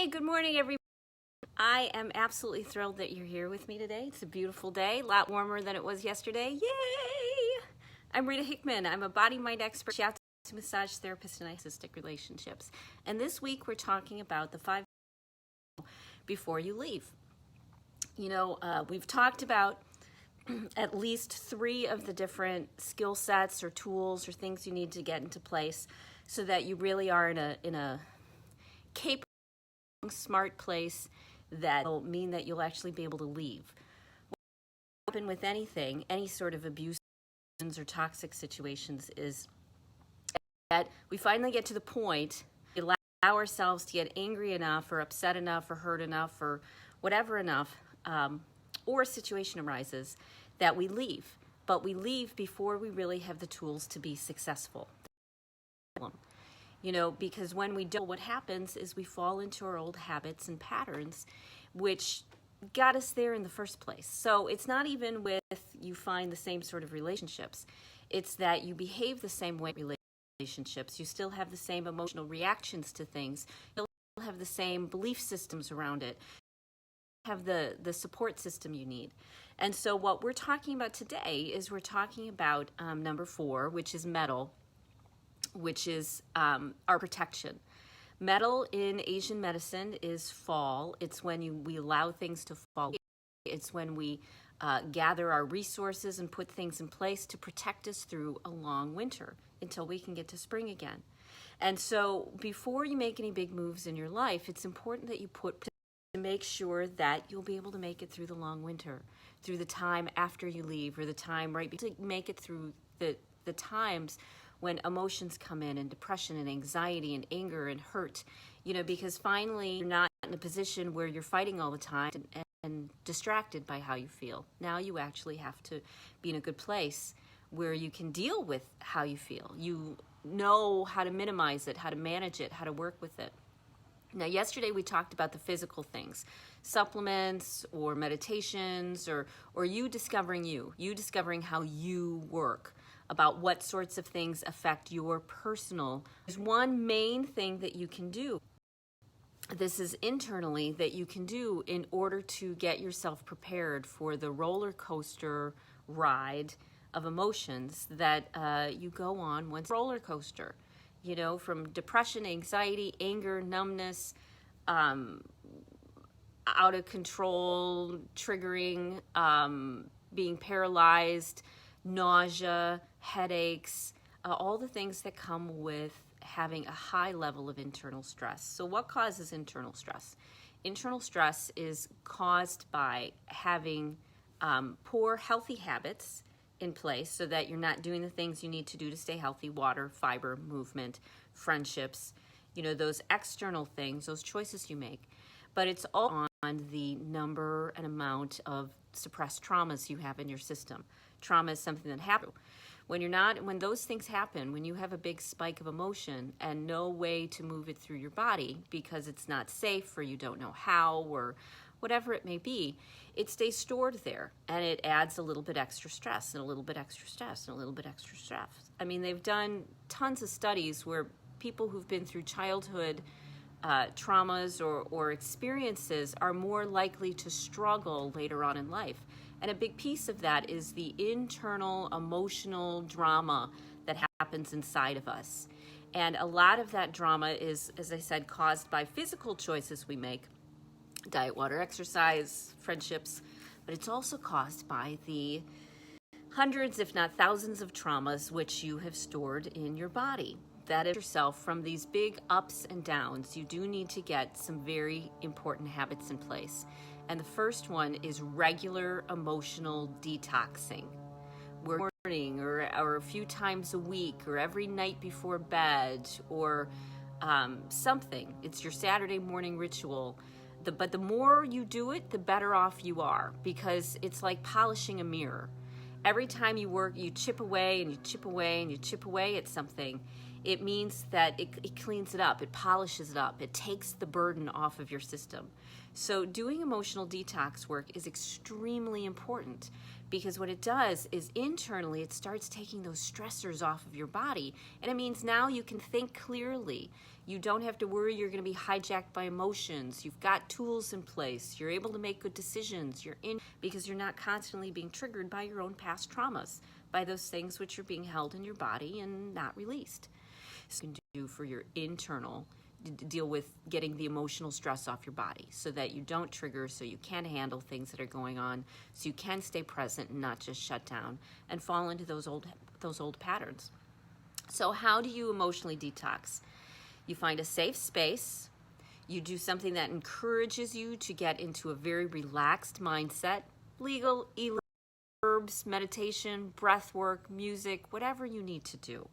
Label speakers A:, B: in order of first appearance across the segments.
A: Hey, good morning, everybody. I am absolutely thrilled that you're here with me today. It's a beautiful day, a lot warmer than it was yesterday. Yay! I'm Rita Hickman. I'm a body-mind expert, shiatsu massage therapist, and narcissistic relationships. And this week we're talking about the 5 before you leave. We've talked about at least 3 of the different skill sets or tools or things you need to get into place so that you really are in a capable, smart place that will mean that you'll actually be able to leave. What happens with anything, any sort of abuse or toxic situations, is that we finally get to the point, we allow ourselves to get angry enough or upset enough or hurt enough or whatever enough, or a situation arises that we leave. But we leave before we really have the tools to be successful. Because when we don't, what happens is we fall into our old habits and patterns, which got us there in the first place. So it's not even with you find the same sort of relationships. It's that you behave the same way in relationships. You still have the same emotional reactions to things. You'll have the same belief systems around it. You have the support system you need. And so what we're talking about today is we're talking about number 4, which is metal, which is our protection. Metal in Asian medicine is fall. It's when we allow things to fall. It's when we gather our resources and put things in place to protect us through a long winter until we can get to spring again. And so before you make any big moves in your life, it's important that you to make sure that you'll be able to make it through the long winter, through the time after you leave, or the time to make it through the times when emotions come in, and depression and anxiety and anger and hurt, because finally you're not in a position where you're fighting all the time and distracted by how you feel. Now you actually have to be in a good place where you can deal with how you feel. You know how to minimize it, how to manage it, how to work with it. Now, yesterday we talked about the physical things, supplements or meditations, or you discovering how you work, about what sorts of things affect your personal. There's one main thing that you can do. This is internally that you can do in order to get yourself prepared for the roller coaster ride of emotions that you go on once roller coaster. From depression, anxiety, anger, numbness, out of control, triggering, being paralyzed, nausea, headaches, all the things that come with having a high level of internal stress. So what causes internal stress? Internal stress is caused by having poor healthy habits in place so that you're not doing the things you need to do to stay healthy: water, fiber, movement, friendships, those external things, those choices you make. But it's all on the number and amount of suppressed traumas you have in your system. Trauma is something that happens. When those things happen, when you have a big spike of emotion and no way to move it through your body because it's not safe or you don't know how or whatever it may be, it stays stored there, and it adds a little bit extra stress and a little bit extra stress and a little bit extra stress. I mean, they've done tons of studies where people who've been through childhood traumas or experiences are more likely to struggle later on in life. And a big piece of that is the internal emotional drama that happens inside of us. And a lot of that drama is, as I said, caused by physical choices we make: diet, water, exercise, friendships. But it's also caused by the hundreds, if not thousands, of traumas which you have stored in your body. That is yourself from these big ups and downs. You do need to get some very important habits in place. And the first one is regular emotional detoxing. Morning or a few times a week or every night before bed or something. It's your Saturday morning ritual. But the more you do it, the better off you are, because it's like polishing a mirror. Every time you work, you chip away and you chip away and you chip away at something. It means that it cleans it up, it polishes it up, it takes the burden off of your system. So doing emotional detox work is extremely important, because what it does is internally it starts taking those stressors off of your body, and it means now you can think clearly. You don't have to worry you're going to be hijacked by emotions. You've got tools in place. You're able to make good decisions. Because you're not constantly being triggered by your own past traumas, by those things which are being held in your body and not released. So you can do for your internal, deal with getting the emotional stress off your body so that you don't trigger, so you can handle things that are going on, so you can stay present and not just shut down and fall into those old patterns. So how do you emotionally detox? You find a safe space. You do something that encourages you to get into a very relaxed mindset. Legal, herbs, meditation, breath work, music, whatever you need to do.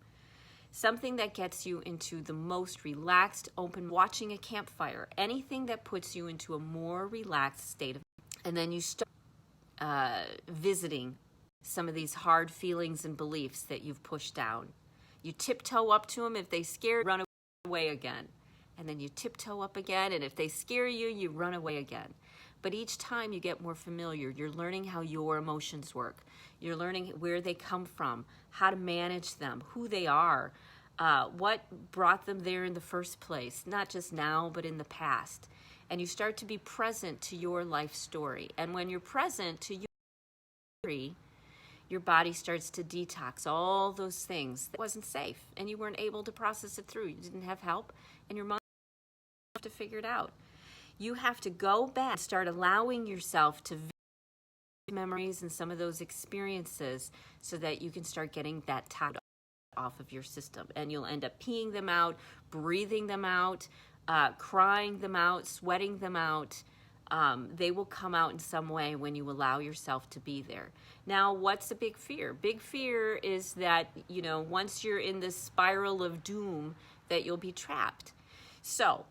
A: Something that gets you into the most relaxed, open, watching a campfire, anything that puts you into a more relaxed state of, and then you start visiting some of these hard feelings and beliefs that you've pushed down. You tiptoe up to them. If they scare you, run away again. And then you tiptoe up again, and if they scare you, you run away again. But each time you get more familiar, you're learning how your emotions work. You're learning where they come from, how to manage them, who they are, what brought them there in the first place, not just now, but in the past. And you start to be present to your life story. And when you're present to your story, your body starts to detox all those things that wasn't safe, and you weren't able to process it through. You didn't have help, and your mind have to figure it out. You have to go back and start allowing yourself to visit memories and some of those experiences so that you can start getting that toxin off of your system. And you'll end up peeing them out, breathing them out, crying them out, sweating them out. They will come out in some way when you allow yourself to be there. Now, what's a big fear? Big fear is that, once you're in this spiral of doom, that you'll be trapped. So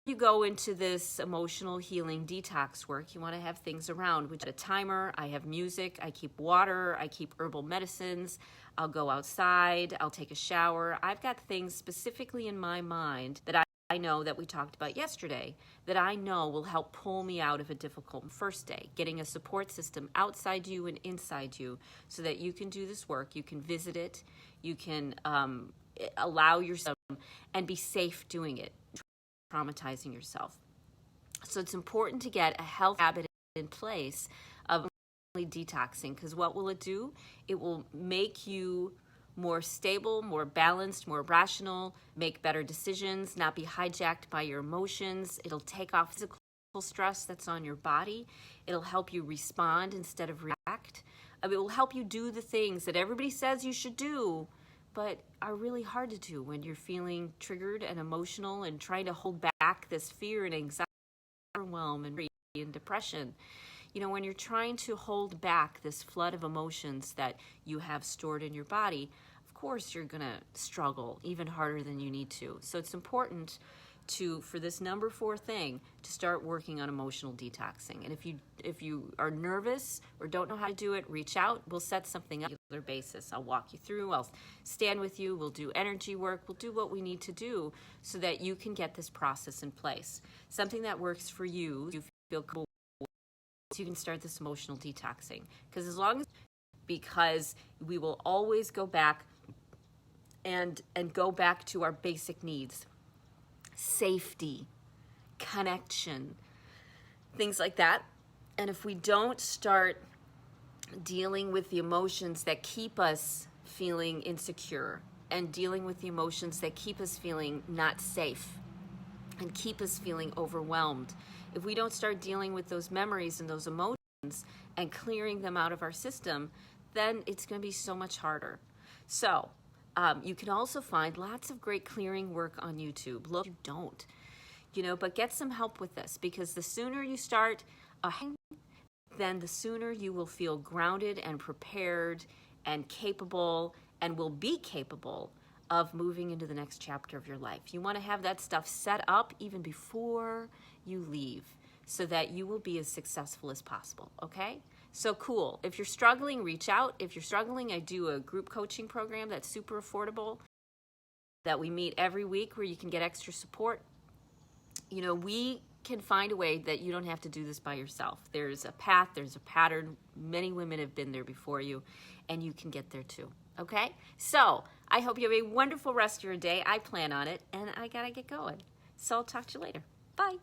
A: you go into this emotional healing detox work, you want to have things around, which a timer, I have music, I keep water, I keep herbal medicines, I'll go outside, I'll take a shower. I've got things specifically in my mind that I know that we talked about yesterday that I know will help pull me out of a difficult first day, getting a support system outside you and inside you so that you can do this work, you can visit it, you can allow yourself and be safe doing it, traumatizing yourself. So it's important to get a health habit in place of detoxing, because what will it do? It will make you more stable, more balanced, more rational, make better decisions, not be hijacked by your emotions. It'll take off physical stress that's on your body. It'll help you respond instead of react. It will help you do the things that everybody says you should do, but are really hard to do when you're feeling triggered and emotional and trying to hold back this fear and anxiety, overwhelm and depression. When you're trying to hold back this flood of emotions that you have stored in your body, of course you're going to struggle even harder than you need to. So it's important for this number 4 thing to start working on emotional detoxing. And if you are nervous or don't know how to do it, reach out. We'll set something up on a regular basis. I'll walk you through. I'll stand with you. We'll do energy work. We'll do what we need to do so that you can get this process in place. Something that works for you feel cool. So you can start this emotional detoxing. Because we will always go back and go back to our basic needs. Safety, connection, things like that. And if we don't start dealing with the emotions that keep us feeling insecure and dealing with the emotions that keep us feeling not safe and keep us feeling overwhelmed, if we don't start dealing with those memories and those emotions and clearing them out of our system, then it's going to be so much harder. So you can also find lots of great clearing work on YouTube. Look, you don't, but get some help with this, because the sooner you start, then the sooner you will feel grounded and prepared and capable and will be capable of moving into the next chapter of your life. You want to have that stuff set up even before you leave so that you will be as successful as possible, okay? So cool. If you're struggling, reach out. If you're struggling, I do a group coaching program that's super affordable. that we meet every week where you can get extra support. You know, we can find a way that you don't have to do this by yourself. There's a path, there's a pattern. Many women have been there before you, and you can get there too. Okay? So I hope you have a wonderful rest of your day. I plan on it, and I gotta get going. So I'll talk to you later. Bye.